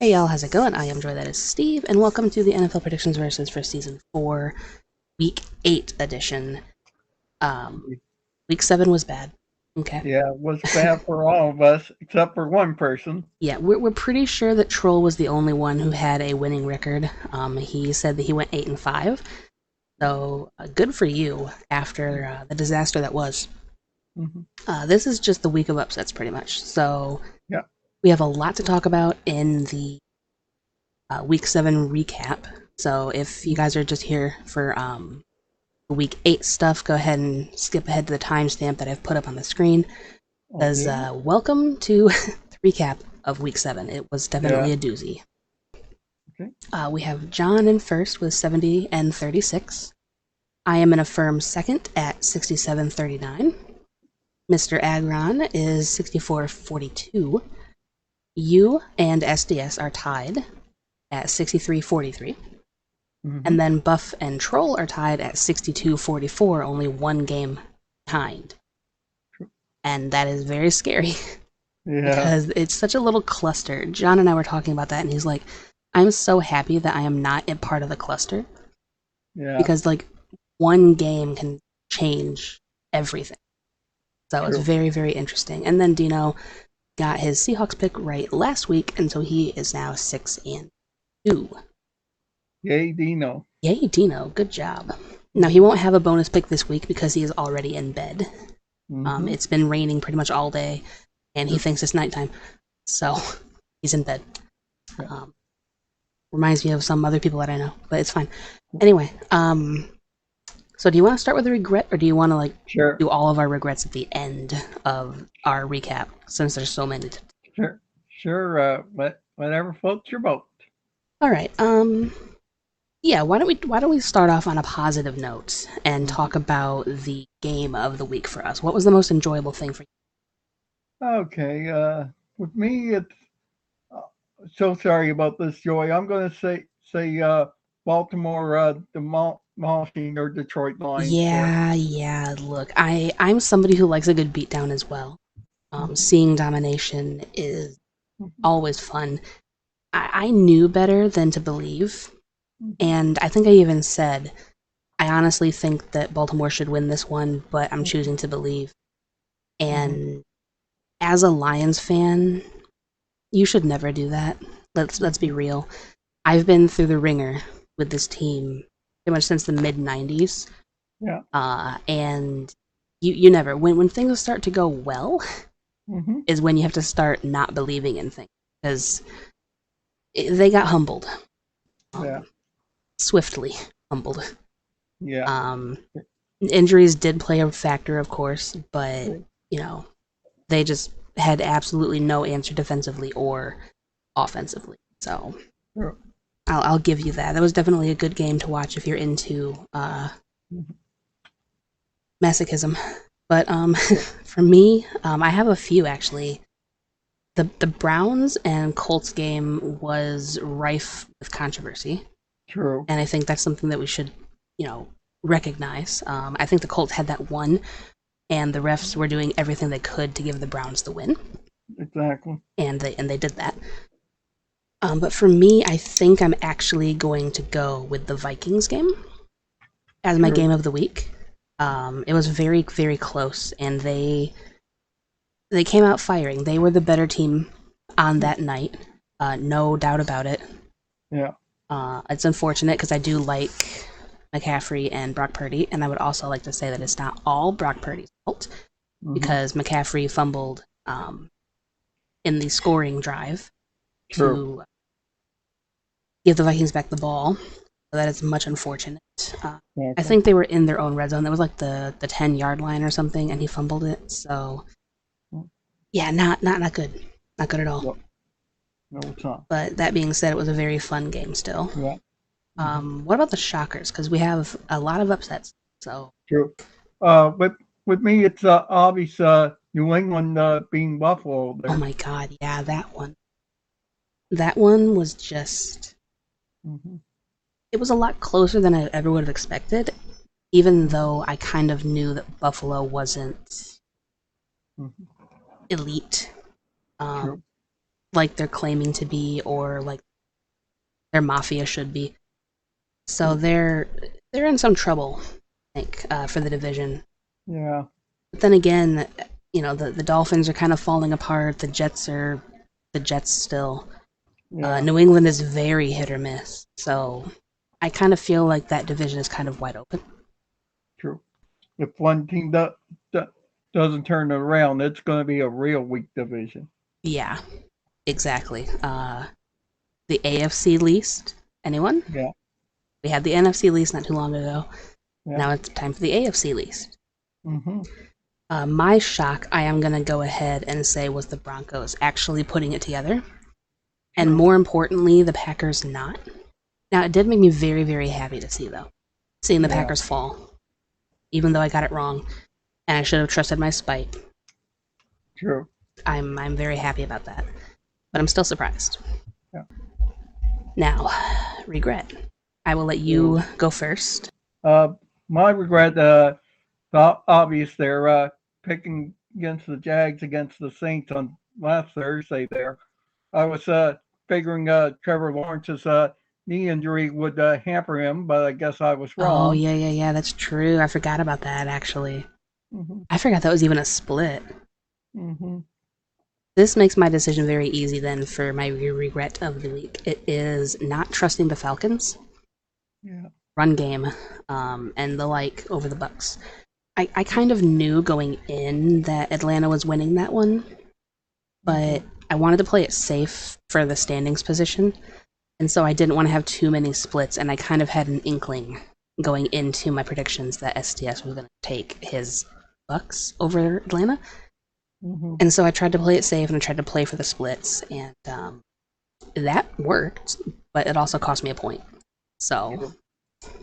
Hey y'all, how's it going? I am Joy, that is Steve, and welcome to the NFL Predictions Versus for Season 4, Week 8 edition. Week 7 was bad. Okay. Yeah, it was bad for all of us except for one person. Yeah, we're pretty sure that Troll was the only one who had a winning record. He said that he went 8 and 5, so good for you after the disaster that was. Hmm. This is just the week of upsets, pretty much. So Yeah. we have a lot to talk about in the Week 7 recap. So if you guys are just here for week 8 stuff, go ahead and skip ahead to the timestamp that I've put up on the screen. Because Okay. welcome to the recap of week 7. It was Yeah. definitely a doozy. Okay. We have John in first with 70 and 36. I am in a firm second at 67.39. Mr. Agron is 64.42. You and SDS are tied at 63.43. Hmm. And then Buff and Troll are tied at 62-44, only one game behind. And that is very scary Yeah. because it's such a little cluster. John and I were talking about that, and he's like, I'm so happy that I am not a part of the cluster Yeah. because, like, one game can change everything. So it's True. very, very interesting. And then Dino got his Seahawks pick right last week, and so he is now 6-2. Yay, Dino. Yay, Dino. Good job. Now, he won't have a bonus pick this week because he is already in bed. Mm-hmm. It's been raining pretty much all day, and he thinks it's nighttime. So he's in bed. Yeah. Reminds me of some other people that I know, but it's fine. Anyway, so do you want to start with a regret, or do you want to Sure. do all of our regrets at the end of our recap, since there's so many? Sure. Sure. Whatever floats your boat. All right. Yeah. Why don't we start off on a positive note and Mhm. talk about the game of the week for us? What was the most enjoyable thing for Okay. With me, it's uh, so sorry about this, Joy. I'm going to say Baltimore demolishing their Detroit you? Lions there. Yeah. Look, I'm somebody who likes a good beatdown as well. Seeing domination is Mhm. always fun. I knew better than to believe, Mhm. and I think I even said, I honestly think that Baltimore should win this one, but I'm Mhm. choosing to believe. Mhm. And as a Lions fan, you should never do that. Let's be Mhm. real. I've been through the ringer with this team pretty much since the mid '90s, Yeah. and you never when things start to go well Mhm. is when you have to start not believing in things because they got humbled, Yeah. um, swiftly humbled. Yeah. Um, Injuries did play a factor, of course, but True. you know they just had absolutely no answer defensively or offensively. So True. I'll give you that. That was definitely a good game to watch if you're into Mhm. masochism. But for me, I have a few actually. The Browns and Colts game was rife with controversy, True. and I think that's something that we should, you know, recognize. I think the Colts had that one, and the refs were doing everything they could to give the Browns the win, Exactly. and they did that. But for me, I think I'm actually going to go with the Vikings game as my True. game of the week. It was very, very close, and they came out firing. They were the better team on that night, no doubt about it. Yeah. It's unfortunate because I do like McCaffrey and Brock Purdy, and I would also like to say that it's not all Brock Purdy's fault Hmm. because McCaffrey fumbled in the scoring drive True. to give the Vikings back the ball. So that is much unfortunate. I Okay. think they were in their own red zone. That was like the 10-yard line or something, and he fumbled it. So yeah, not good, not good at all. Yep. No, it's not. But that being said, it was a very fun game still. Yeah. Hmm. What about the shockers? Because we have a lot of upsets. So True. With me, it's obvious. New England being Buffalo oh there. my god, yeah, that one. That one was just. Hmm. It was a lot closer than I ever would have expected, even Hmm. though I kind of knew that Buffalo wasn't Hmm. elite. Um, True. like they're claiming to be or like their mafia should be. So they're in some trouble, I think, for the division. Yeah. But then again, the Dolphins are kind of falling apart. The Jets are the Jets still. Yeah. New England is very hit or miss. So I kind of feel like that division is kind of wide open. True. If one team doesn't turn it around, it's going to be a real weak division. Yeah, exactly. The AFC least. Anyone? Yeah. We had the NFC least not too long ago. Yeah. Now it's time for the AFC least. Mm-hmm. My shock, I am going to go ahead and say, was the Broncos actually putting it together. And more importantly, the Packers not. Now, it did make me very, very happy to see, though, seeing the Packers fall, even though I got it wrong, and I should have trusted my spite. True. I'm very happy about that, but I'm still surprised. Yeah. Now, regret. I will let you go first. My regret, obvious there, picking against the Jags against the Saints on last Thursday there. I was figuring Trevor Lawrence's knee injury would hamper him, but I guess I was wrong. Oh, yeah, that's true. I forgot about that, actually. Mm-hmm. I forgot that was even a split. Mm-hmm. This makes my decision very easy then for my regret of the week. It is not trusting the Falcons. Yeah. Run game, and the like over the Bucks. I kind of knew going in that Atlanta was winning that one, but I wanted to play it safe for the standings position, and so I didn't want to have too many splits, and I kind of had an inkling going into my predictions that STS was going to take his Bucks over Atlanta. Mm-hmm. And so I tried to play it safe, and I tried to play for the splits, and that worked, but it also cost me a point. So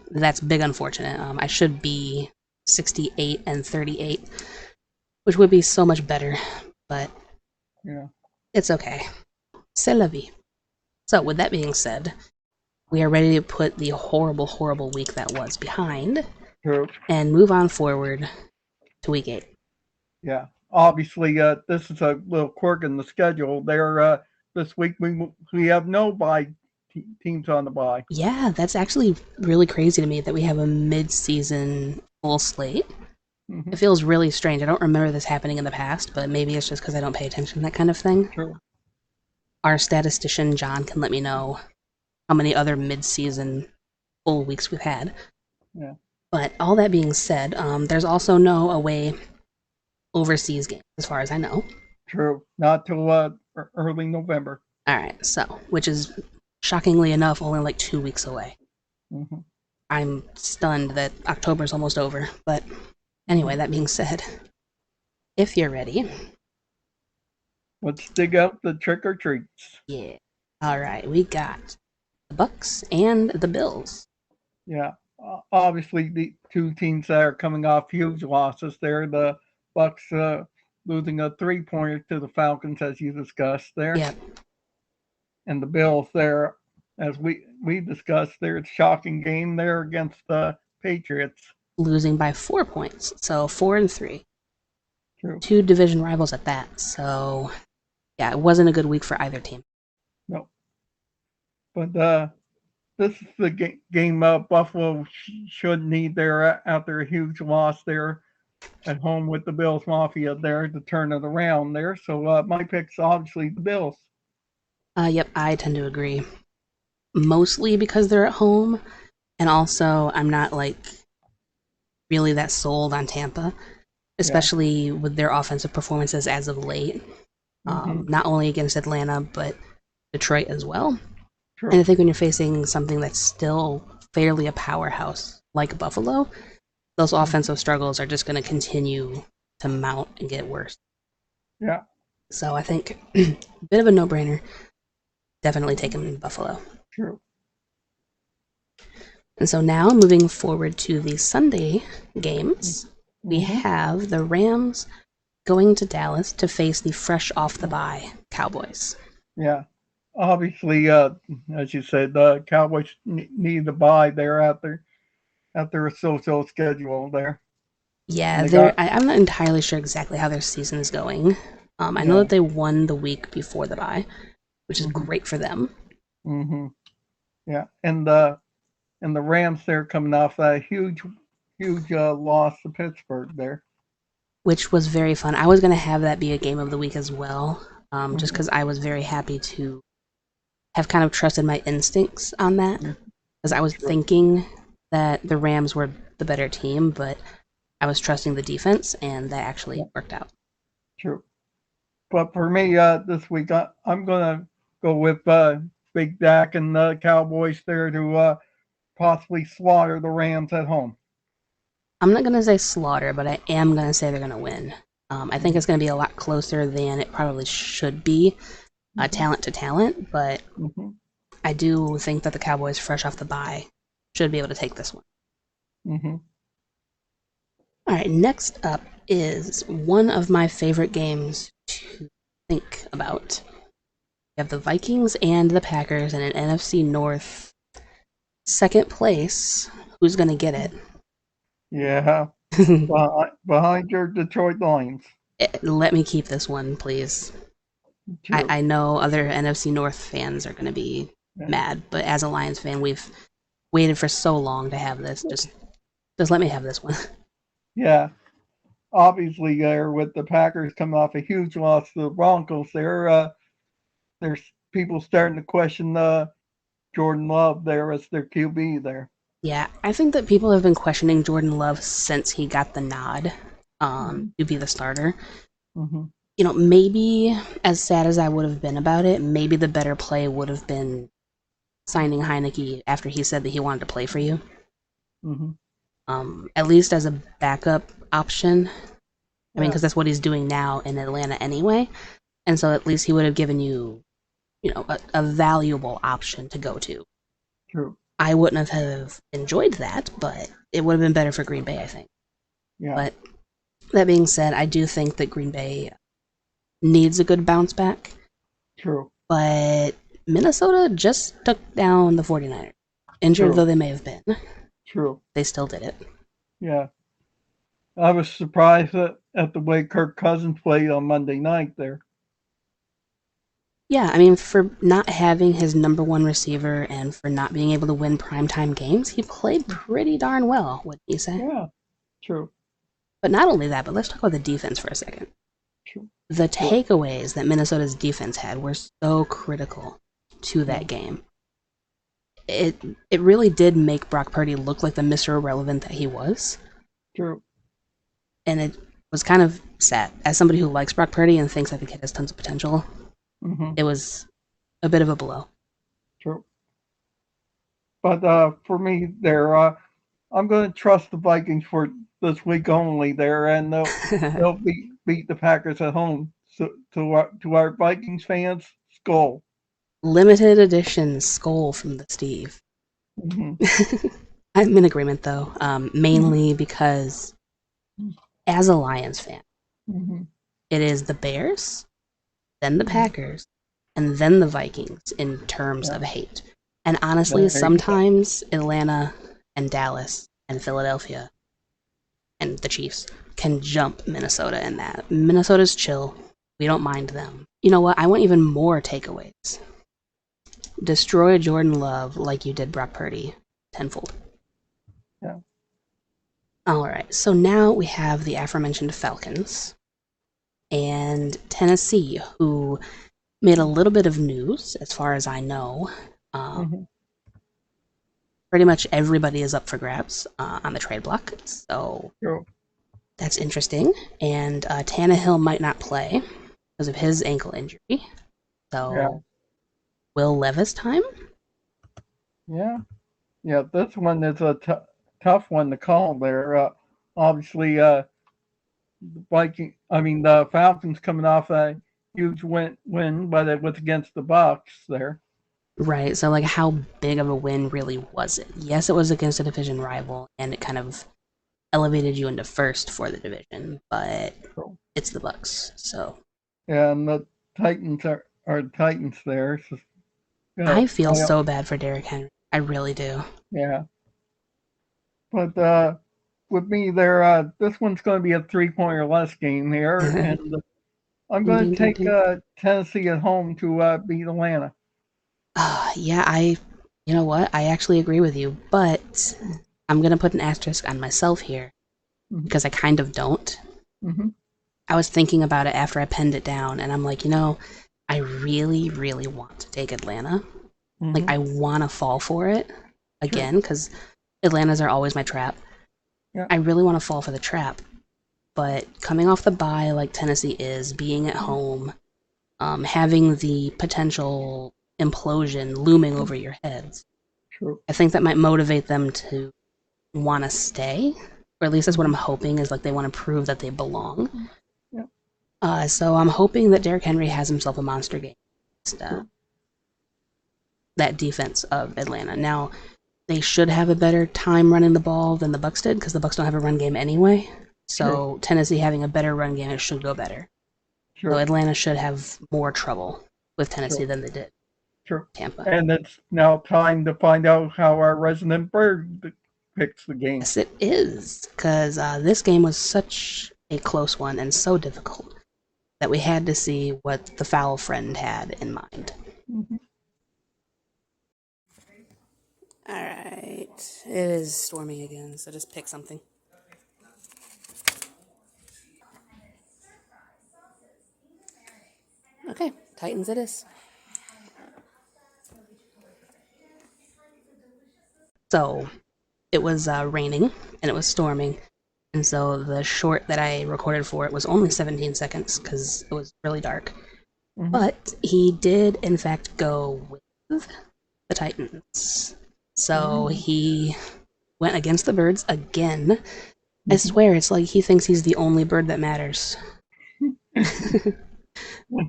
that's big unfortunate. I should be 68-38, which would be so much better, but it's okay. C'est la vie. So with that being said, we are ready to put the horrible, horrible week that was behind and move on forward to week 8. Yeah. Obviously, this is a little quirk in the schedule. There, this week we have no bye teams on the bye. Yeah, that's actually really crazy to me that we have a mid-season full slate. Mm-hmm. It feels really strange. I don't remember this happening in the past, but maybe it's just because I don't pay attention to that kind of thing. True. Our statistician, John, can let me know how many other mid-season full weeks we've had. Yeah. But all that being said, there's also no away overseas game, as far as I know. True. Not till early November. All right, so, which is, shockingly enough, only like 2 weeks away. Mm-hmm. I'm stunned that October's almost over. But anyway, that being said, if you're ready, let's dig out the trick or treats. Yeah. All right, we got the Bucks and the Bills. Yeah. Obviously, the two teams that are coming off huge losses there. The Bucks losing a 3-pointer to the Falcons, as you discussed there. Yeah. And the Bills there, as we discussed, their shocking game there against the Patriots. Losing by 4 points, so 4-3. True. 2 division rivals at that, so yeah, it wasn't a good week for either team. No. But this is the game Buffalo should need there after a huge loss there at home with the Bills Mafia there to turn it around there. So my pick's obviously the Bills. Yep, I tend to agree. Mostly because they're at home, and also I'm not like really that sold on Tampa, especially with their offensive performances as of late. Not only against Atlanta, but Detroit as well. True. And I think when you're facing something that's still fairly a powerhouse like Buffalo, those offensive struggles are just going to continue to mount and get worse. Yeah. So I think a bit of a no-brainer. Definitely taking Buffalo. True. And so now moving forward to the Sunday games, we have the Rams going to Dallas to face the fresh off the bye Cowboys. Yeah. Obviously, as you said, the Cowboys need to bye there after a so-so schedule there. Yeah, I'm not entirely sure exactly how their season is going. I know that they won the week before the bye, which is Mhm. great for them. Mhm. Yeah. And the Rams there coming off that huge loss to Pittsburgh there. Which was very fun. I was going to have that be a game of the week as well, just Mhm. because I was very happy to have kind of trusted my instincts on that. Mhm. Because I was True. thinking that the Rams were the better team, but I was trusting the defense, and that actually Yeah. worked out. True. But for me, this week, I'm gonna go with Big Dak and the Cowboys there to possibly slaughter the Rams at home. I'm not going to say slaughter, but I am going to say they're going to win. I think Mhm. it's going to be a lot closer than it probably should be, Mhm. talent to talent, but Mhm. I do think that the Cowboys, fresh off the bye, should be able to take this one. Mhm. All right, next up is one of my favorite games to think about. You have the Vikings and the Packers in an NFC North second place. Who's going to get Yeah. it? Behind your Detroit Lions. Let me keep this one, please. True. I know other NFC North fans are going to be Yeah. mad, but as a Lions fan, we've waited for so long to have this. Just let me have this one. Yeah. Obviously, there with the Packers coming off a huge loss to the Broncos, there's people starting to question Jordan Love there as their QB there. Yeah, I think that people have been questioning Jordan Love since he got the nod Mhm. to be the starter. Mhm. Maybe as sad as I would have been about it, maybe the better play would have been signing Heineke after he said that he wanted to play for you. Mhm. At least as a backup option. I mean, Yeah. because that's what he's doing now in Atlanta anyway. And so at least he would have given you, a valuable option to go to. True. I wouldn't have enjoyed that, but it would have been better for Green Bay, I think. Yeah. But that being said, I do think that Green Bay needs a good bounce back. True. But Minnesota just took down the 49ers. Injured though True. they may have been, True. they still did it. Yeah. I was surprised at the way Kirk Cousins played on Monday night there. Yeah, I mean, for not having his number one receiver and for not being able to win primetime games, he played pretty darn well, wouldn't you say? Yeah. True. But not only that, but let's talk about the defense for a second. True. The True. takeaways that Minnesota's defense had were so critical to Yeah. that game. It it really did make Brock Purdy look like the Mr. Irrelevant that he was, True. and it was kind of sad. As somebody who likes Brock Purdy and thinks that the kid has tons of potential, Mhm. it was a bit of a blow. True. But for me, there, I'm going to trust the Vikings for this week only there, and they'll beat the Packers at home. So to our Vikings fans, Skol. Limited edition Skol from the Steve. Mhm. I'm in agreement though, Mhm. mainly because as a Lions fan, Mhm. it is the Bears, then the Mhm. Packers, and then the Vikings in terms Yeah. of hate. And honestly, There you go. sometimes Atlanta and Dallas and Philadelphia and the Chiefs can jump Minnesota in that. Minnesota's chill. We don't mind them. You know what? I want even more takeaways. Destroy Jordan Love like you did Brock Purdy tenfold. Yeah. All right, so now we have the aforementioned Falcons and Tennessee, who made a little bit of news, as far as I know. Um, Mhm. Pretty much everybody is up for grabs on the trade block, so True. that's interesting. And Tannehill might not play because of his ankle injury. Yeah. So, Will Levis time? Yeah. Yeah. This one is a tough one to call there. Obviously, the Falcons coming off a huge win, but it was against the Bucks there. Right. So, like, how big of a win really was it? Yes, it was against a division rival, and it kind of elevated you into first for the division, but So, it's the Bucks. So, yeah, and the Titans are Titans there. So, I feel I don't, so bad for Derrick Henry. I really do. yeah. But with me there, this one's going to be a 3 point or less game here, and I'm Ding, going ding, to ding, take ding. Tennessee at home to beat Atlanta. Yeah, you know what? I actually agree with you, but I'm gonna put an asterisk on myself here Mm-hmm. because I kind of don't. Mm-hmm. I was thinking about it after I penned it down, and I'm like, I really, really want to take Atlanta. Like, Mm-hmm. I want to fall for it Sure. again because Atlantas are always my trap. Yeah. I really want to fall for the trap, but coming off the bye like Tennessee is, being at home, having the potential implosion looming over your heads, True. I think that might motivate them to want to stay, or at least that's what I'm Mm-hmm. hoping is like they want to prove that they belong. Yeah. So I'm hoping that Derrick Henry has himself a monster game against True. that defense of Atlanta. Now they should have a better time running the ball than the Bucks did because the Bucks don't have a run game anyway. True. So Tennessee having a better run game, it should go better. So True. Atlanta should have more trouble with Tennessee True. than they did True. Tampa. And it's now time to find out how our resident bird picks the game. Yes, it is because this game was such a close one and so difficult that we had to see what the foul friend had in mind. Mm-hmm. All right, it is storming again, so just pick something. Okay, Titans it is. So it was raining and it was storming, and so the short that I recorded for it was only 17 seconds because it was really dark. Mm-hmm. But he did, in fact, go with the Titans. So Mm-hmm. he went against the birds again. I swear, it's like he thinks he's the only bird that matters.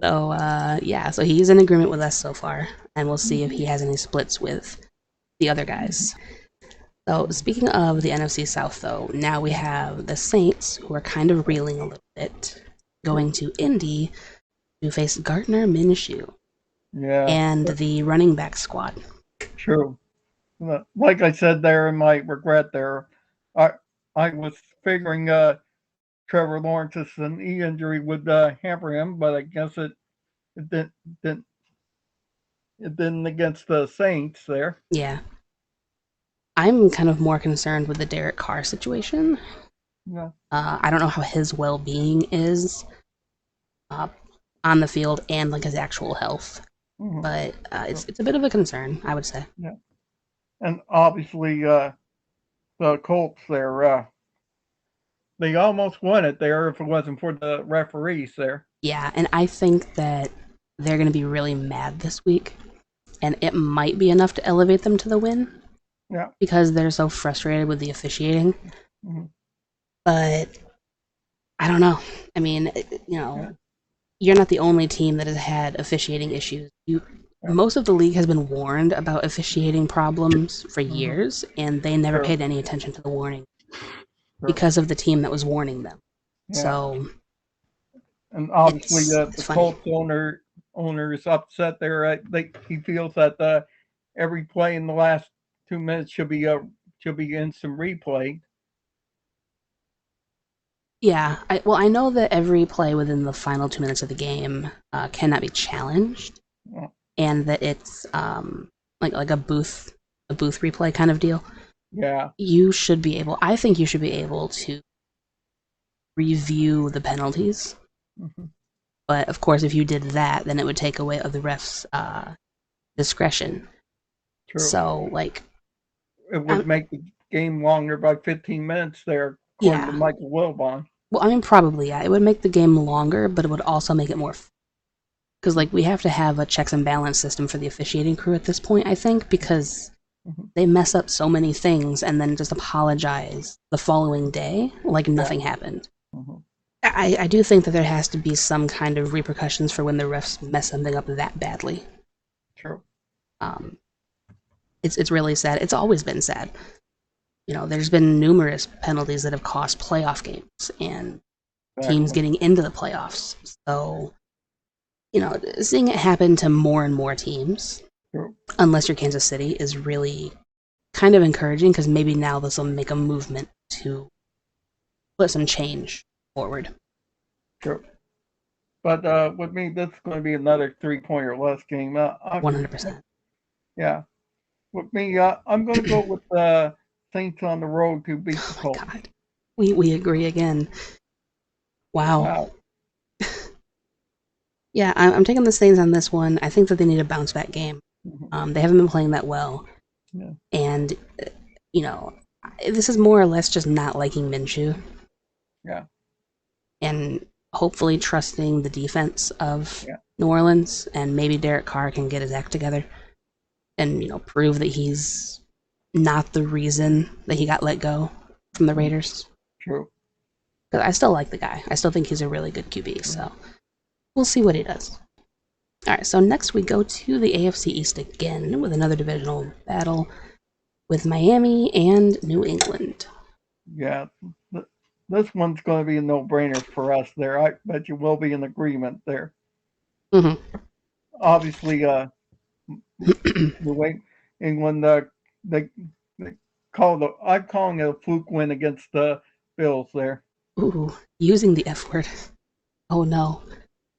So, yeah, so he's in agreement with us so far, and we'll see if he has any splits with the other guys. So, speaking of the NFC South, though, now we have the Saints, who are kind of reeling a little bit, True. going to Indy to face Gardner Minshew Yeah. and the running back squad. True. Like I said there in my regret there, I I was figuring Trevor Lawrence's knee injury would hamper him, but I guess it didn't it didn't against the Saints there. Yeah, I'm kind of more concerned with the Derek Carr situation. Yeah. I don't know how his well being is uh, on the field and like his actual health, Mm-hmm. but True. it's a bit of a concern, I would say. Yeah. And obviously the Colts there they almost won it there if it wasn't for the referees there. Yeah, and I think that they're going to be really mad this week, and it might be enough to elevate them to the win Yeah. because they're so frustrated with the officiating. Mm-hmm. But I don't know. I mean, Yeah. you're not the only team that has had officiating issues. Yeah. Most of the league has been warned about officiating problems for Mm-hmm. years, and they never True. paid any attention to the warning True. because of the team that was warning them. Yeah. So And obviously it's the funny. Colts owner is upset there. He feels that every play in the last 2 minutes should be instant replay. Yeah, I know that every play within the final 2 minutes of the game cannot be challenged, Yeah. and that it's like a booth replay kind of deal. Yeah. You should be able. I think you should be able to review the penalties. Mm-hmm. But of course, if you did that, then it would take away of the ref's discretion. True. So, like, It would make the game longer by 15 minutes there, according to yeah. Michael Wilbon. Well, I mean, probably, yeah. It would make the game longer, but it would also make it more. Because, like, we have to have a checks and balance system for the officiating crew at this point, I think, because Mm-hmm. they mess up so many things and then just apologize the following day like Yeah. nothing happened. Mm-hmm. I do think that there has to be some kind of repercussions for when the refs mess something up that badly. True. Um, it's really sad. It's always been sad. There's been numerous penalties that have cost playoff games and teams Exactly. getting into the playoffs. So, seeing it happen to more and more teams, True. unless you're Kansas City, is really kind of encouraging because maybe now this will make a movement to put some change forward. True. But with me, this is going to be another 3 point or less game. 100%. Yeah. With me, I'm going to go with Saints on the road to beat the Oh my Colts. god. We agree again. Wow. Wow. Yeah, I'm taking the Saints on this one. I think that they need a bounce back game. Mhm. They haven't been playing that well. Yeah. And, you know, this is more or less just not liking Minshew Yeah. and hopefully trusting the defense of Yeah. New Orleans, and maybe Derek Carr can get his act together and, prove that he's not the reason that he got let go from the Mhm. Raiders. True. Because I still like the guy. I still think he's a really good QB, Mhm. so we'll see what he does. All right, so next we go to the AFC East again with another divisional battle with Miami and New England. Yeah. This one's going to be a no-brainer for us there. I bet you will be in agreement there. Mm-hmm. Obviously, New England, they, they I'm calling it a fluke win against the Bills there. Ooh, using the F word. Oh no.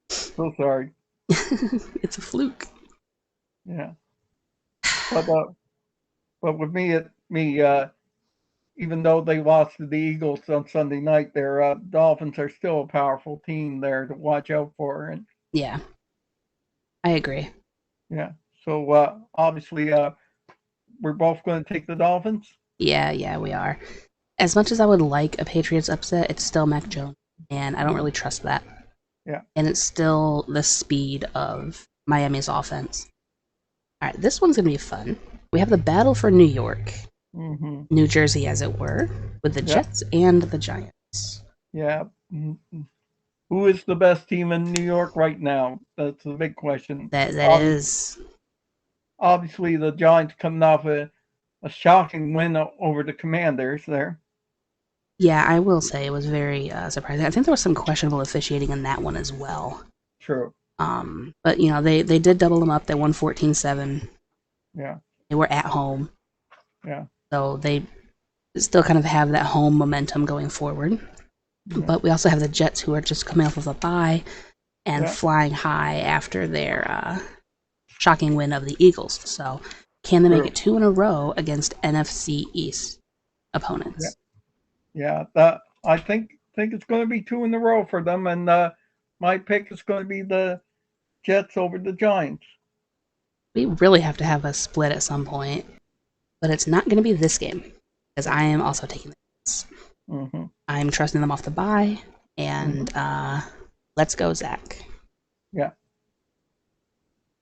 So sorry. It's a fluke. Yeah. But but with me, even though they lost to the Eagles on Sunday night, their Dolphins are still a powerful team there to watch out for. And Yeah, I agree. yeah, so obviously we're both going to take the Dolphins. Yeah, we are. As much as I would like a Patriots upset, it's still Mac Jones, and I don't Mhm. really trust that. Yeah. And it's still the speed of Miami's offense. All right, this one's going to be fun. We have the battle for New York, Hmm. New Jersey, as it were, with the Yeah. Jets and the Giants. Yeah. Mhm. Who is the best team in New York right now? That's the big question. That Obviously, is, obviously the Giants coming off a shocking win over the Commanders there. yeah, I will say it was very surprising. I think there was some questionable officiating in that one as well. True. But they did double them up. They won 14-7. Yeah. They were at home, Yeah. so they still kind of have that home momentum going forward. Yeah. But we also have the Jets, who are just coming off of a bye and Yeah. flying high after their shocking win of the Eagles. So, can they make True. it two in a row against NFC East Yeah. opponents? Yeah. I think it's going to be two in a row for them, and my pick is going to be the Jets over the Giants. We really have to have a split at some point, but it's not going to be this game because I am also taking the Jets. Hmm. I'm trusting them off the bye, Hmm. and let's go, Zach. Yeah.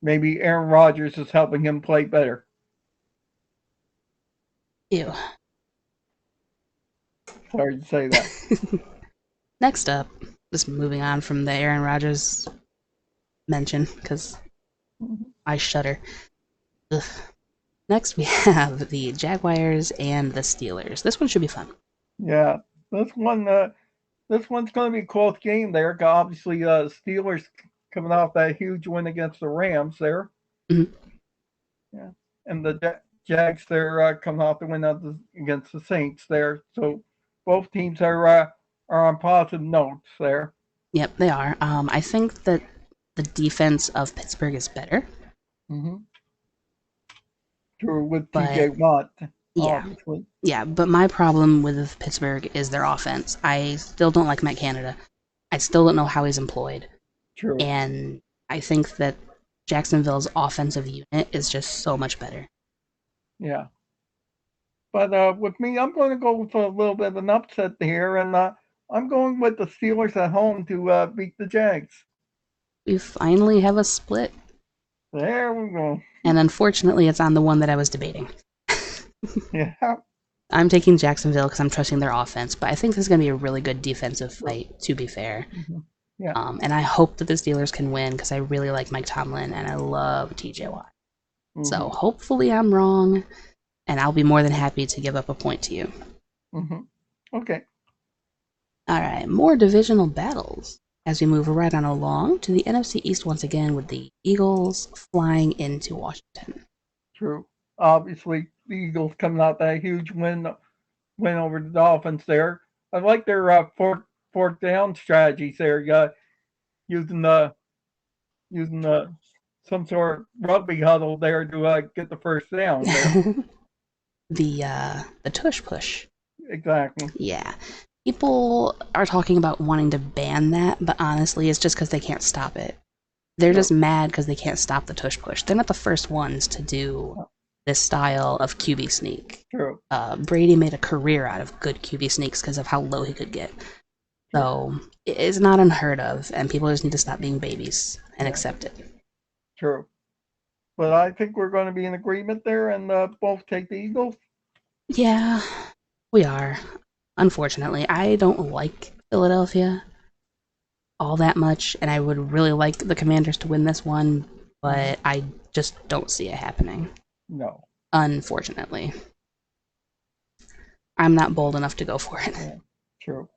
Maybe Aaron Rodgers is helping him play better. Ew. Sorry to say that. Next up, just moving on from the Aaron Rodgers mention because Mhm. I shudder. Ugh. Next, we have the Jaguars and the Steelers. This one should be fun. Yeah. This one. This one's going to be a close game there. Obviously, Steelers coming off that huge win against the Rams there. Mhm. Yeah. And the Jags, they're coming off the win against the Saints there. So both teams are on positive notes there. Yep, they are. I think that the defense of Pittsburgh is better, Mm-hmm. True, with but TJ Watt, yeah, obviously. yeah. But my problem with Pittsburgh is their offense. I still don't like Matt Canada. I still don't know how he's employed, True. and I think that Jacksonville's offensive unit is just so much better. Yeah. But with me, I'm going to go with a little bit of an upset here, and I'm going with the Steelers at home to beat the Jags. We finally have a split, There we go. and unfortunately, it's on the one that I was debating. Yeah. I'm taking Jacksonville because I'm trusting their offense, but I think this is going to be a really good defensive True. fight, to be fair. Hmm. Yeah. And I hope that the Steelers can win because I really like Mike Tomlin and I love TJ Watt. So Hmm. hopefully I'm wrong, and I'll be more than happy to give up a point to you. Hmm. Okay. All right, more divisional battles as we move right on along to the NFC East once again with the Eagles flying into Washington. True. Obviously, the Eagles coming out that huge win over the Dolphins there. I like their fourth down strategies there. using some sort of rugby huddle there to get the first down there. The tush push. Exactly. Yeah. People are talking about wanting to ban that, but honestly, it's just because they can't stop it. They're just mad because they can't stop the tush push. They're not the first ones to do this style of QB sneak. True. Brady made a career out of good QB sneaks because of how low he could get. So it's not unheard of, and people just need to stop being babies and accept it. True. But I think we're going to be in agreement there and both take the Eagles. Yeah, we are. Unfortunately, I don't like Philadelphia all that much, and I would really like the Commanders to win this one, but I just don't see it happening. No. Unfortunately. I'm not bold enough to go for it. Yeah, true.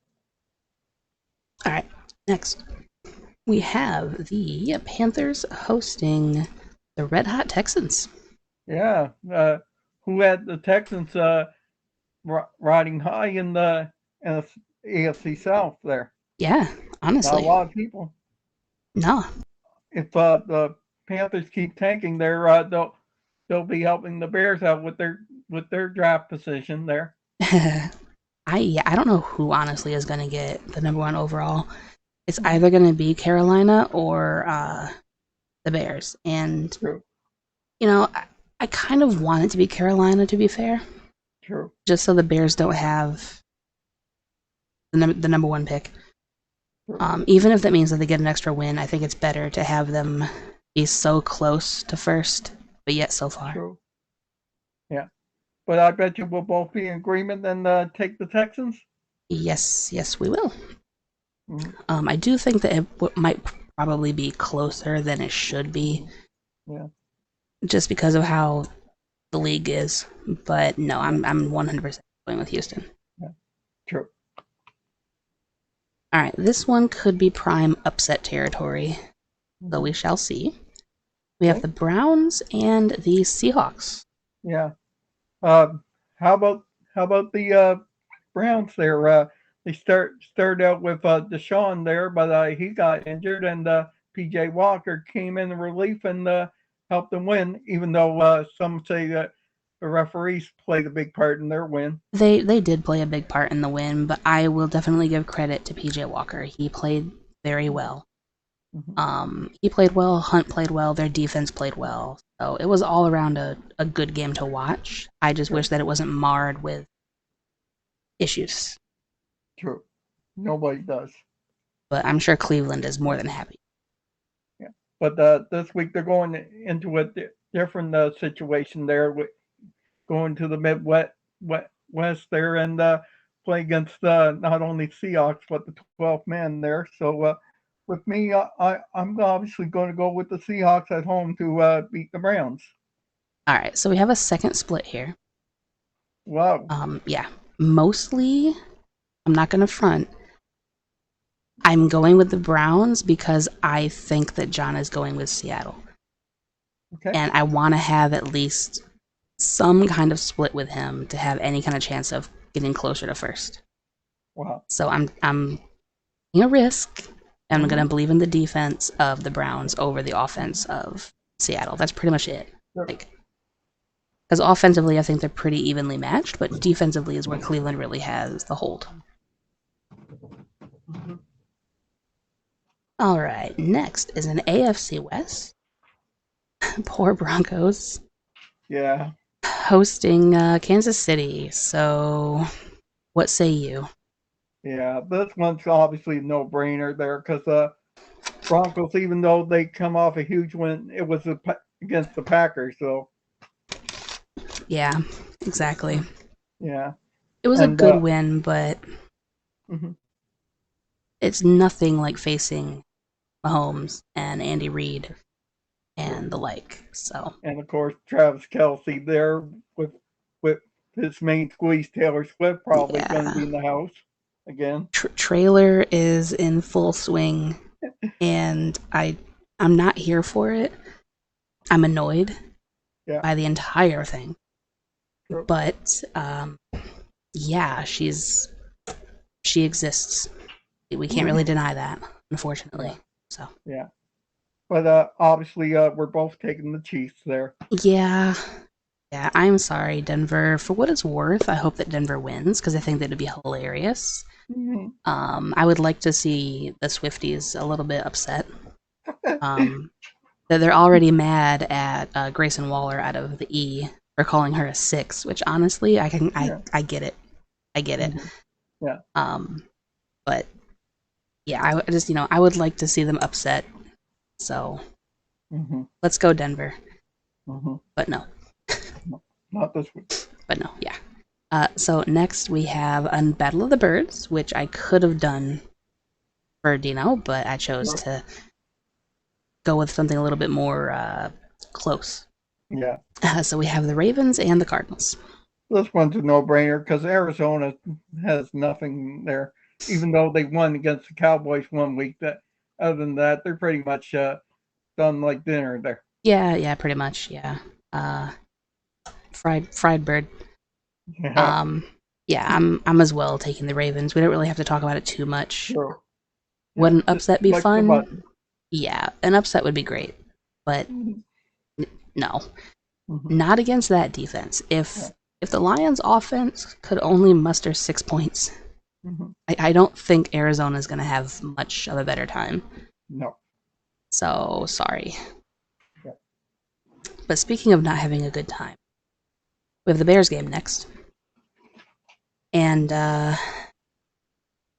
Alright, next. We have the Panthers hosting the Red Hot Texans. Yeah. Who had the Texans riding high in the AFC South there? Yeah, honestly. Not a lot of people. No. If the Panthers keep tanking there, they'll be helping the Bears out with their draft position there. I don't know who honestly is going to get the number one overall. It's either going to be Carolina or the Bears. And, True. you know, I kind of want it to be Carolina, to be fair. True. Just so the Bears don't have the number one pick. Even if that means that they get an extra win, I think it's better to have them be so close to first, but yet so far. True. Yeah. But I bet you we'll both be in agreement and take the Texans. Yes, we will. I do think that it might probably be closer than it should be. Yeah. Just because of how the league is. But no, I'm 100% going with Houston. Yeah. True. All right, this one could be prime upset territory, though we shall see. We have the Browns and the Seahawks. Yeah. How about the Browns there? They started out with Deshaun there, but he got injured, and P.J. Walker came in relief and helped them win. Even though some say that the referees played a big part in their win. They did play a big part in the win, but I will definitely give credit to P.J. Walker. He played very well. He played well. Hunt played well. Their defense played well. So it was all around a good game to watch. I just wish that it wasn't marred with issues. True. Nobody does. But I'm sure Cleveland is more than happy. Yeah. But this week they're going into a different situation there, going to the Midwest West there and play against not only Seahawks but the 12th man there. So with me, I'm obviously going to go with the Seahawks at home to beat the Browns. All right, so we have a second split here. Wow. Yeah, mostly, I'm not going to front. I'm going with the Browns because I think that John is going with Seattle. Okay. And I want to have at least some kind of split with him to have any kind of chance of getting closer to first. Wow. So I'm taking a risk. I'm going to believe in the defense of the Browns over the offense of Seattle. That's pretty much it. Sure. Because offensively, I think they're pretty evenly matched, but defensively is where Cleveland really has the hold. All right, next is an AFC West. Poor Broncos. Yeah. Hosting Kansas City. So, what say you? Yeah, this one's obviously a no-brainer there because Broncos, even though they come off a huge win, it was against the Packers. So. Yeah, exactly. Yeah. It was a good win, but it's nothing like facing Mahomes and Andy Reid and the like. So. And of course, Travis Kelce there with his main squeeze, Taylor Swift, probably going to be in the house again. Trailer is in full swing, and I'm not here for it. I'm annoyed by the entire thing. Sure. But yeah, she exists. We can't really deny that, unfortunately. So Yeah. But obviously, we're both taking the Chiefs there. yeah, yeah. I'm sorry, Denver. For what it's worth, I hope that Denver wins because I think that would be hilarious. Mm-hmm. I would like to see the Swifties a little bit upset. Um, that they're already mad at Grayson Waller out of the E for calling her a 6, which honestly, Yeah. I get it. I get it. Mm-hmm. Yeah. But yeah, I just I would like to see them upset. So Mm-hmm. let's go Denver. Mm-hmm. But no, No, not this week. but no, yeah. So next we have Battle of the Birds, which I could have done for Dino, but I chose Sure. to go with something a little bit more close. Yeah. So we have the Ravens and the Cardinals. This one's a no-brainer because Arizona has nothing there. Even though they won against the Cowboys 1 week, that other than that, they're pretty much done like dinner there. Yeah, pretty much. Yeah. Uh, fried bird. Yeah. Yeah, I'm as well taking the Ravens. We don't really have to talk about it too much. Sure. Would Yeah. an upset be Like the fun? button. Yeah, an upset would be great, but no, Mm-hmm. not against that defense. Yeah. If the Lions' offense could only muster 6 points, Mm-hmm. I don't think Arizona is going to have much of a better time. No. So sorry. Yeah. But speaking of not having a good time, we have the Bears game next, and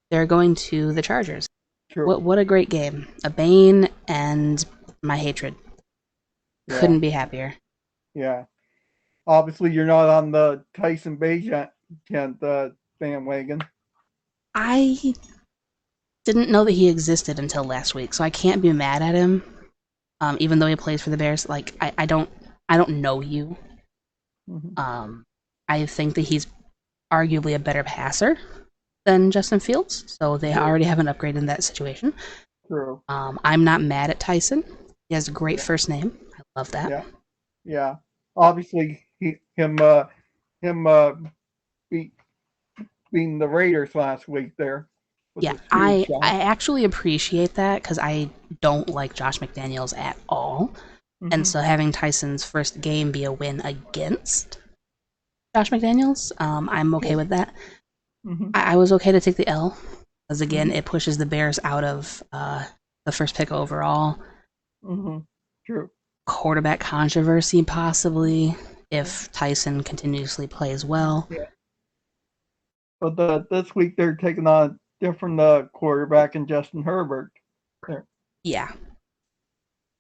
they're going to the Chargers. True. What a great game! A bane and my hatred. Yeah. Couldn't be happier. Yeah. Obviously, you're not on the Tyson Bagent bandwagon. I didn't know that he existed until last week, so I can't be mad at him. Even though he plays for the Bears, like I don't know you. Mm-hmm. I think that he's arguably a better passer than Justin Fields, so they True. already have an upgrade in that situation. True. I'm not mad at Tyson. He has a great Yeah. first name. I love that. Yeah. Yeah. Obviously, him beat beating the Raiders last week there was Yeah, a huge shot. I actually appreciate that because I don't like Josh McDaniels at all, and Mm-hmm. so having Tyson's first game be a win against Josh McDaniels, I'm okay Sure. with that. Mm-hmm. I was okay to take the L because again, Mm-hmm. it pushes the Bears out of the first pick overall. Mm-hmm. True. Quarterback controversy possibly if Tyson continuously plays well. Yeah. But this week they're taking on a different quarterback in Justin Herbert. There. Yeah,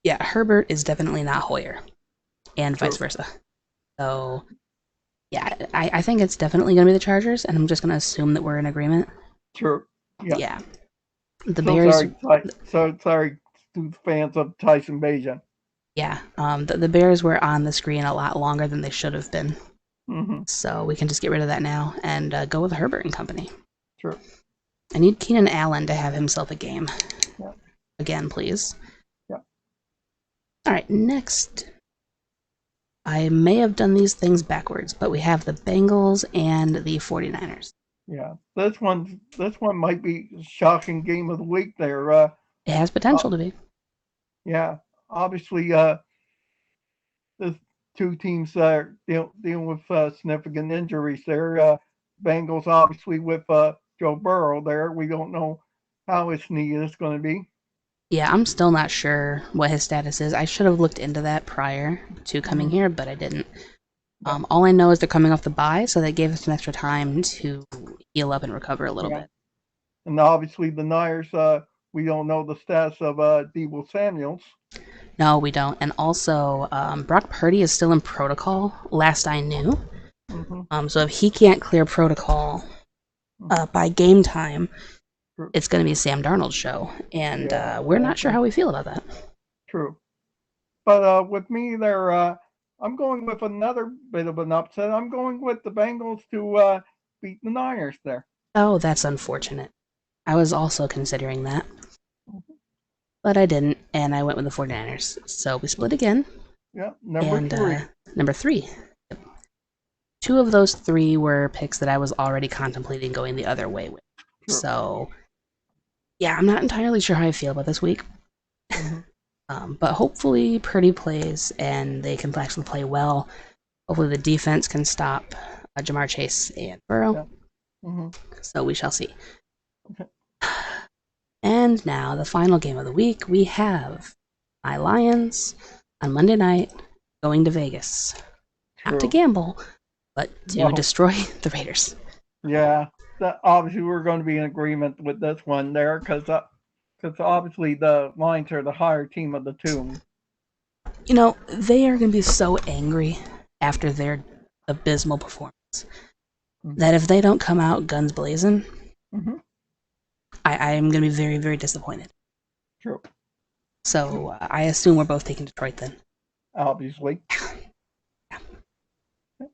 yeah, Herbert is definitely not Hoyer, and vice True. versa. So yeah, I think it's definitely going to be the Chargers, and I'm just going to assume that we're in agreement. True. Yeah. Yeah, the So Bears. sorry. So sorry to the fans of Tyson Bagent. Yeah, the Bears were on the screen a lot longer than they should have been. Mm-hmm. So we can just get rid of that now and go with Herbert and company. True. I need Keenan Allen to have himself a game. Yeah. Again, please. Yeah. All right, next. I may have done these things backwards, but we have the Bengals and the 49ers. Yeah. This one might be a shocking game of the week there. It has potential to be. Yeah. Obviously, the two teams dealing with significant injuries there. Bengals obviously with Joe Burrow there. We don't know how his knee is going to be. Yeah, I'm still not sure what his status is. I should have looked into that prior to coming Mm-hmm. here, but I didn't. Yeah. All I know is they're coming off the bye, so they gave us some extra time to heal up and recover a little Yeah. bit. And obviously the Niners, we don't know the status of Deebo Samuels. No, we don't. And also, Brock Purdy is still in protocol, last I knew. Mm-hmm. So if he can't clear protocol by game time, True. it's going to be Sam Darnold's show. And Yeah, we're not sure how we feel about that. True. But with me there, I'm going with another bit of an upset. I'm going with the Bengals to beat the Niners there. Oh, that's unfortunate. I was also considering that. But I didn't, and I went with the 49ers. So we split again. Yeah, number three. Number 3. Two of those 3 were picks that I was already contemplating going the other way with. True. So, yeah, I'm not entirely sure how I feel about this week. But hopefully Purdy plays and they can actually play well. Hopefully the defense can stop Jamar Chase and Burrow. Yeah. Mm-hmm. So we shall see. And now the final game of the week, we have my Lions on Monday night going to Vegas. True. Not to gamble, but to destroy the Raiders. Yeah, obviously we're going to be in agreement with this one there because obviously the Lions are the higher team of the two. You know, they are going to be so angry after their abysmal performance that if they don't come out guns blazing, I am going to be very, very disappointed. True. So I assume we're both taking Detroit then. Obviously.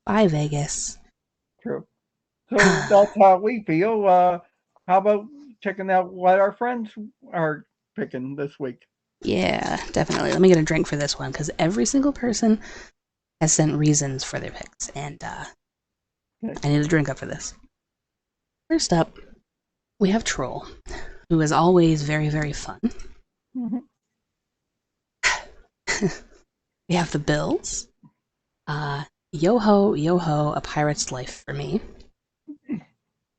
Bye, Vegas. True. So that's how we feel. How about checking out what our friends are picking this week? Yeah, definitely. Let me get a drink for this one because every single person has sent reasons for their picks, and I need a drink up for this. First up, we have Troll, who is always very, very fun. We have the Bills. Yo ho, a pirate's life for me.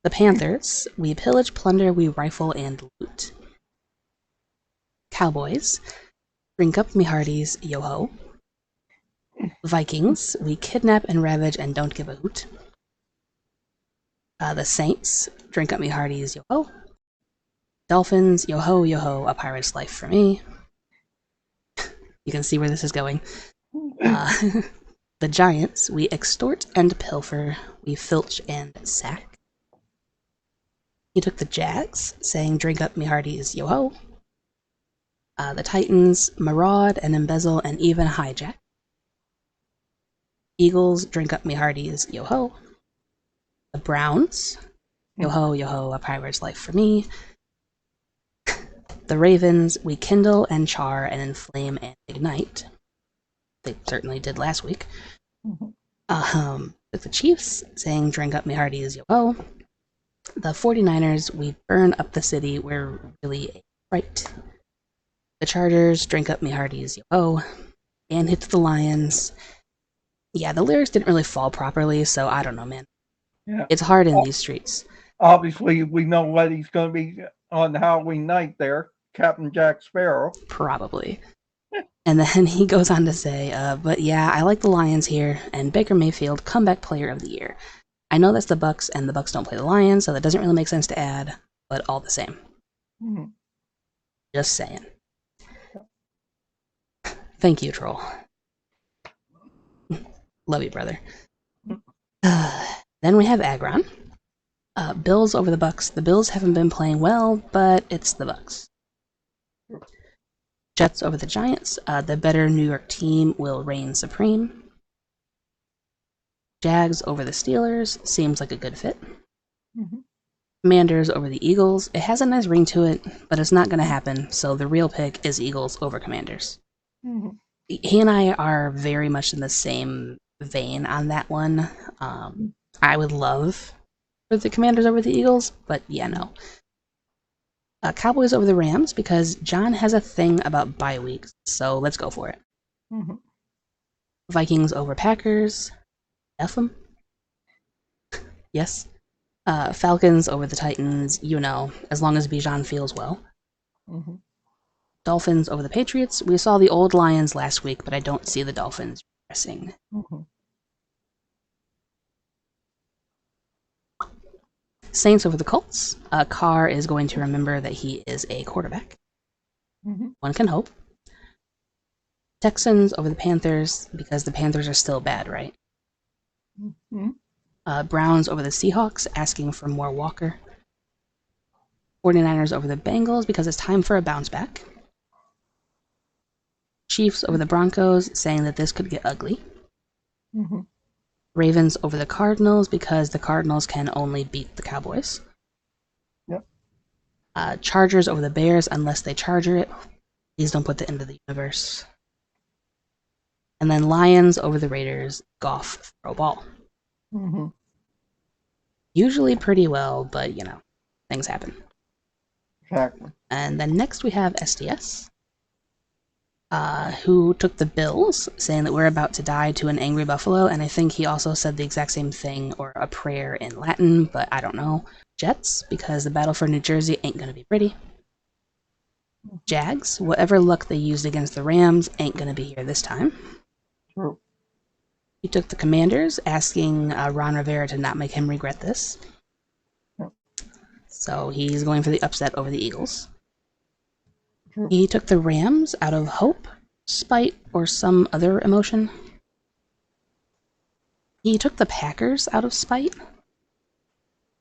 The Panthers, we pillage, plunder, we rifle, and loot. Cowboys, drink up me hearties, yo ho. Vikings, we kidnap and ravage and don't give a hoot. The Saints, drink up me hearties, yo ho. Dolphins, yo ho, a pirate's life for me. You can see where this is going. The Giants, we extort and pilfer, we filch and sack. He took the Jags, saying drink up me hearties, yo ho. The Titans, maraud and embezzle and even hijack. Eagles, drink up me hearties, yo ho. The Browns, yo ho, a pirate's life for me. The Ravens, we kindle and char and inflame and ignite. They certainly did last week. The Chiefs, saying drink up me hearties, yo ho. The 49ers, we burn up the city, we're really right. The Chargers, drink up me hearties, yo ho. And hit the Lions. Yeah, the lyrics didn't really fall properly, so I don't know, man. Yeah. It's hard in these streets. Obviously, we know what he's going to be on Halloween night there, Captain Jack Sparrow. Probably. And then he goes on to say, but yeah, I like the Lions here, and Baker Mayfield, comeback player of the year. I know that's the Bucks, and the Bucks don't play the Lions, so that doesn't really make sense to add, but all the same. Just saying. Thank you, Troll. Love you, brother. Then we have Agron. Bills over the Bucks. The Bills haven't been playing well, but it's the Bucks. Jets over the Giants. The better New York team will reign supreme. Jags over the Steelers. Seems like a good fit. Commanders over the Eagles. It has a nice ring to it, but it's not going to happen, so the real pick is Eagles over Commanders. He and I are very much in the same vein on that one. I would love for the Commanders over the Eagles, but yeah, no. Cowboys over the Rams, because John has a thing about bye weeks, so let's go for it. Vikings over Packers. F them. Yes. Falcons over the Titans, you know, as long as Bijan feels well. Dolphins over the Patriots. We saw the old Lions last week, but I don't see the Dolphins progressing. Saints over the Colts. Carr is going to remember that he is a quarterback. One can hope. Texans over the Panthers, because the Panthers are still bad, right? Browns over the Seahawks, asking for more Walker. 49ers over the Bengals, because it's time for a bounce back. Chiefs over the Broncos, saying that this could get ugly. Ravens over the Cardinals, because the Cardinals can only beat the Cowboys. Chargers over the Bears, unless they charger it. Please don't put the end of the universe. And then Lions over the Raiders, Goff, throw ball. Usually pretty well, but you know, things happen. Exactly. And then next we have SDS. who took the Bills, saying that we're about to die to an angry buffalo, and I think he also said the exact same thing, or a prayer in Latin, but I don't know. Jets, because the battle for New Jersey ain't gonna be pretty. Jags, whatever luck they used against the Rams ain't gonna be here this time. True. He took the Commanders, asking Ron Rivera to not make him regret this. Yep. So he's going for the upset over the Eagles. True. He took the Rams out of hope, spite, or some other emotion. He took the Packers out of spite,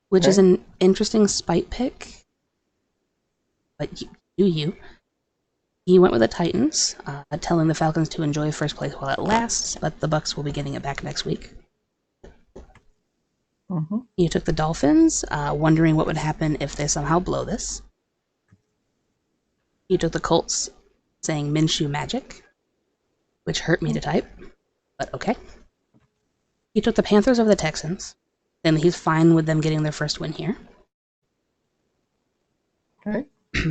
which is an interesting spite pick. But do you. He went with the Titans, telling the Falcons to enjoy first place while it lasts, but the Bucs will be getting it back next week. Mm-hmm. He took the Dolphins, wondering what would happen if they somehow blow this. He took the Colts, saying Minshew magic, which hurt me to type, but okay. He took the Panthers over the Texans, saying that he's fine with them getting their first win here. Okay.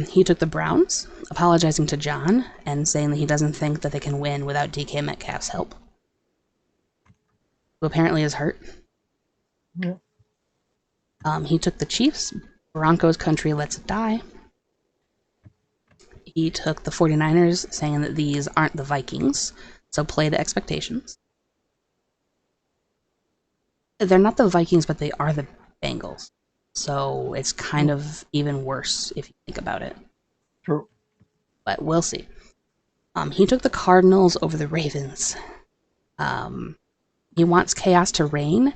He took the Browns, apologizing to John and saying that he doesn't think that they can win without DK Metcalf's help, who apparently is hurt. Yeah. He took the Chiefs, Broncos country, let's die. He took the 49ers, saying that these aren't the Vikings, so play to expectations. They're not the Vikings, but they are the Bengals. So it's kind of even worse if you think about it. True. But we'll see. He took the Cardinals over the Ravens. He wants chaos to reign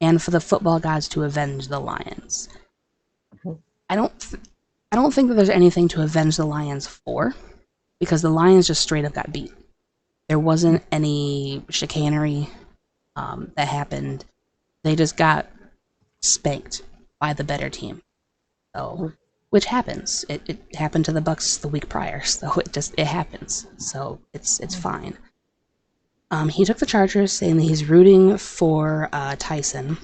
and for the football gods to avenge the Lions. I don't think that there's anything to avenge the Lions for, because the Lions just straight up got beat. There wasn't any chicanery that happened. They just got spanked by the better team. So, which happens. It happened to the Bucs the week prior, so it happens. So it's fine. He took the Chargers, saying that he's rooting for Tyson,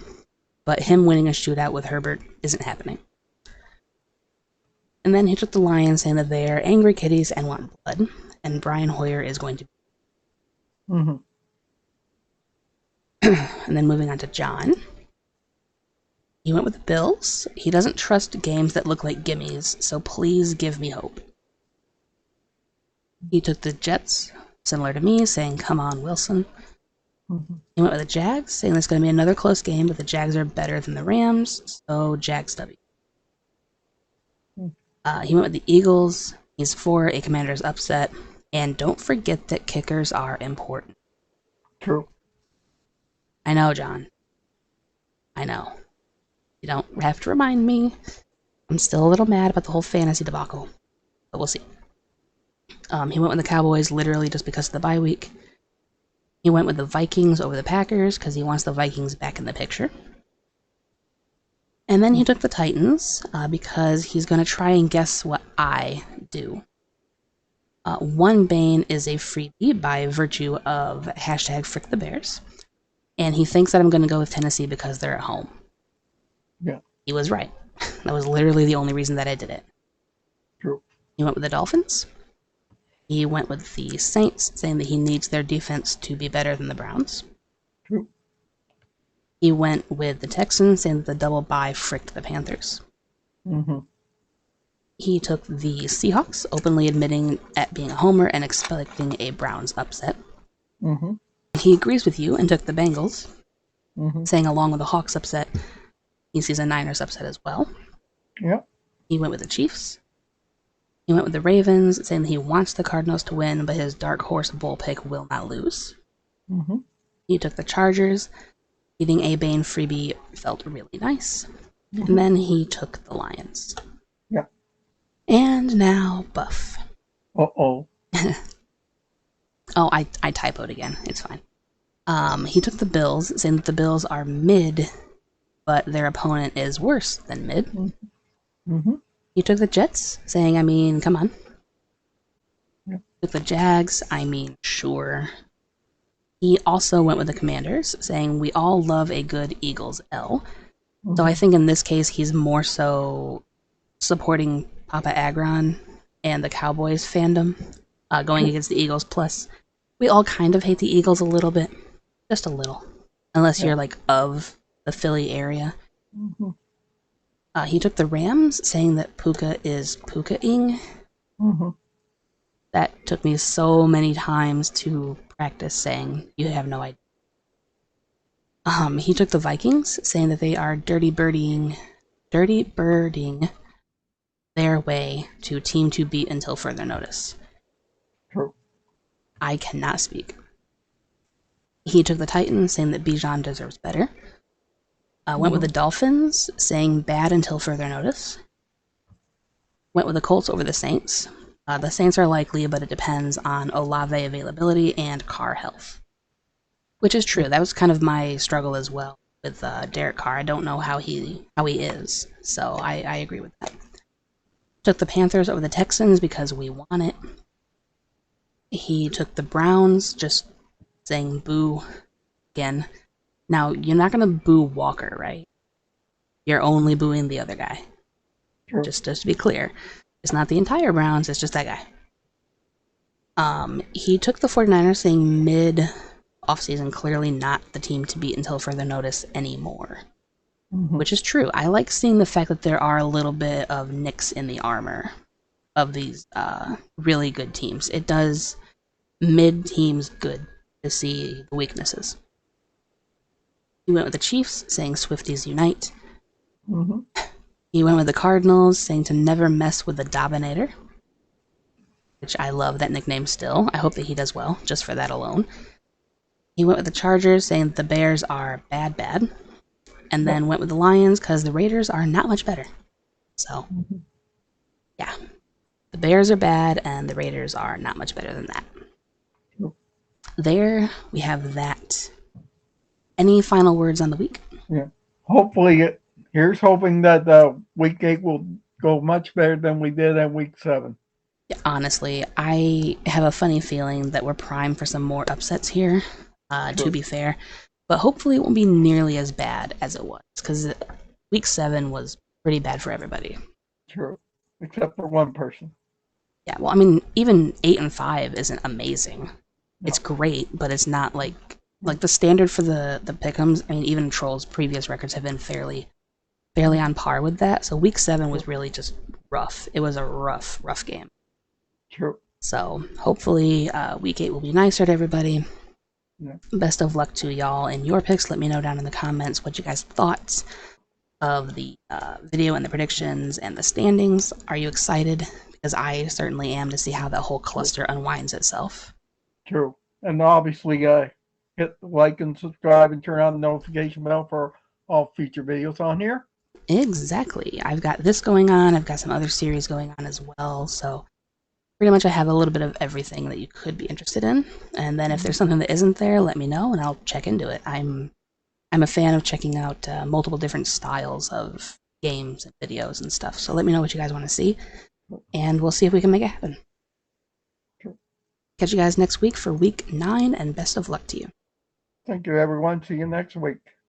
but him winning a shootout with Herbert isn't happening. And then he took the Lions, saying that they're angry kitties and want blood, and Brian Hoyer is going to. Mm-hmm. And then moving on to John. He went with the Bills. He doesn't trust games that look like gimmies, so please give me hope. He took the Jets, similar to me, saying, come on, Wilson. Mm-hmm. He went with the Jags, saying there's going to be another close game, but the Jags are better than the Rams, so Jags W. He went with the Eagles. He's for a Commanders upset. And don't forget that kickers are important. True. I know, John. I know. You don't have to remind me. I'm still a little mad about the whole fantasy debacle. But we'll see. He went with the Cowboys literally just because of the bye week. He went with the Vikings over the Packers because he wants the Vikings back in the picture. And then he took the Titans because he's going to try and guess what I do. One Bane is a freebie by virtue of hashtag Frick the Bears. And he thinks that I'm going to go with Tennessee because they're at home. Yeah. He was right. That was literally the only reason that I did it. True. He went with the Dolphins. He went with the Saints, saying that he needs their defense to be better than the Browns. True. He went with the Texans, saying that the double bye fricked the Panthers. Mm-hmm. He took the Seahawks, openly admitting at being a homer and expecting a Browns upset. Mm-hmm. He agrees with you and took the Bengals, Mm-hmm. saying along with the Hawks upset, he sees a Niners upset as well. Yep. He went with the Chiefs. He went with the Ravens, saying that he wants the Cardinals to win, but his dark horse bull pick will not lose. Mm-hmm. He took the Chargers. Getting a Bane freebie felt really nice. Mm-hmm. And then he took the Lions. Yep. And now Buff. Uh-oh. Oh, I typoed again. It's fine. He took the Bills, saying that the Bills are mid, but their opponent is worse than mid. Mm-hmm. He took the Jets, saying, I mean, come on. Yep. Took the Jags, I mean, sure. He also went with the Commanders, saying, we all love a good Eagles L. Mm-hmm. So I think in this case, he's more so supporting Papa Agron and the Cowboys fandom going against the Eagles. Plus, we all kind of hate the Eagles a little bit. Just a little. Unless you're, like, of the Philly area. Mm-hmm. He took the Rams, saying that Puka is Puka-ing. Mm-hmm. That took me so many times to practice saying, you have no idea. He took the Vikings, saying that they are dirty birding their way to team to beat until further notice. True. I cannot speak. He took the Titans, saying that Bijan deserves better. Went with the Dolphins, saying bad until further notice. Went with the Colts over the Saints. The Saints are likely, but it depends on Olave availability and Carr health. Which is true. That was kind of my struggle as well with Derek Carr. I don't know how he is, so I agree with that. Took the Panthers over the Texans because we want it. He took the Browns, just saying boo again. Now, you're not going to boo Walker, right? You're only booing the other guy. True. Just to be clear. It's not the entire Browns, it's just that guy. He took the 49ers, saying mid-offseason, clearly not the team to beat until further notice anymore. Mm-hmm. Which is true. I like seeing the fact that there are a little bit of nicks in the armor of these really good teams. It does mid-teams good to see the weaknesses. He went with the Chiefs, saying Swifties unite. Mm-hmm. He went with the Cardinals, saying to never mess with the Dominator, which I love that nickname still. I hope that he does well, just for that alone. He went with the Chargers, saying that the Bears are bad, and then went with the Lions because the Raiders are not much better. So, yeah. The Bears are bad, and the Raiders are not much better than that. There, we have that. Any final words on the week? Yeah. Hopefully, here's hoping that week 8 will go much better than we did in week 7. Yeah, honestly, I have a funny feeling that we're primed for some more upsets here, to be fair. But hopefully it won't be nearly as bad as it was, because week 7 was pretty bad for everybody. True. Except for one person. Yeah, well, I mean, even 8 and 5 isn't amazing. No. It's great, but it's not like the standard for the pickems. I mean, even Troll's previous records have been fairly on par with that. So week 7 was really just rough. It was a rough game. True. So hopefully week 8 will be nicer to everybody. Yeah. Best of luck to y'all in your picks. Let me know down in the comments what you guys thought of the video and the predictions and the standings. Are you excited? Because I certainly am, to see how that whole cluster unwinds itself. True. And obviously, hit the like and subscribe and turn on the notification bell for all future videos on here. Exactly. I've got this going on. I've got some other series going on as well. So pretty much I have a little bit of everything that you could be interested in. And then if there's something that isn't there, let me know and I'll check into it. I'm a fan of checking out multiple different styles of games and videos and stuff. So let me know what you guys want to see, and we'll see if we can make it happen. Sure. Catch you guys next week for week 9, and best of luck to you. Thank you, everyone. See you next week.